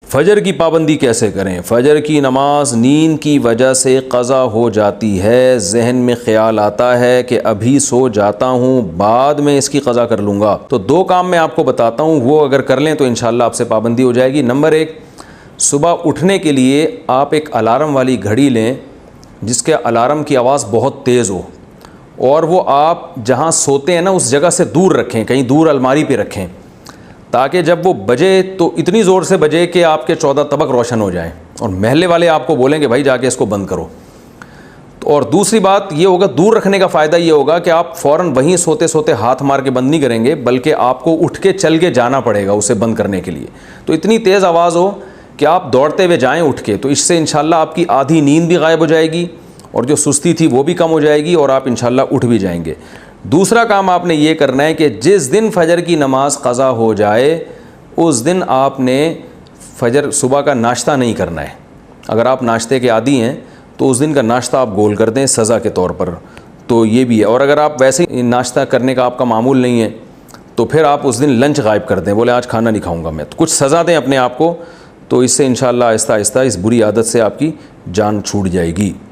फ़जर की पाबंदी कैसे करें? फ़जर की नमाज नींद की वजह से क़ज़ा हो जाती है, जहन में ख़्याल आता है कि अभी सो जाता हूँ, बाद में इसकी क़ज़ा कर लूँगा। तो दो काम मैं आपको बताता हूँ, वो अगर कर लें तो इंशाअल्लाह आपसे पाबंदी हो जाएगी। नंबर एक, सुबह उठने के लिए आप एक अलार्म वाली घड़ी लें जिसके अलार्म की आवाज़ बहुत तेज़ हो, और वो आप जहाँ सोते हैं ना उस जगह से दूर रखें, कहीं दूर अलमारी पे रखें, ताकि जब वो बजे तो इतनी ज़ोर से बजे कि आपके 14 तबक रोशन हो जाएं और महल्ले वाले आपको बोलेंगे भाई जाके इसको बंद करो। तो और दूसरी बात ये होगा, दूर रखने का फ़ायदा ये होगा कि आप फ़ौरन वहीं सोते सोते हाथ मार के बंद नहीं करेंगे, बल्कि आपको उठ के चल के जाना पड़ेगा उसे बंद करने के लिए। तो इतनी तेज़ आवाज़ हो कि आप दौड़ते हुए जाएँ उठ के, तो इससे इंशाअल्लाह आपकी आधी नींद भी गायब हो जाएगी और जो सुस्ती थी वो भी कम हो जाएगी और आप इंशाअल्लाह उठ भी जाएंगे। दूसरा काम आपने ये करना है कि जिस दिन फ़जर की नमाज क़ज़ा हो जाए उस दिन आपने फ़जर सुबह का नाश्ता नहीं करना है। अगर आप नाश्ते के आदी हैं तो उस दिन का नाश्ता आप गोल कर दें सज़ा के तौर पर, तो ये भी है। और अगर आप वैसे ही नाश्ता करने का आपका मामूल नहीं है तो फिर आप उस दिन लंच गायब कर दें, बोले आज खाना नहीं खाऊँगा मैं, तो कुछ सज़ा दें अपने आप को। तो इससे इंशाअल्लाह आहिस्ता आहिस्ता इस बुरी आदत से आपकी जान छूट जाएगी।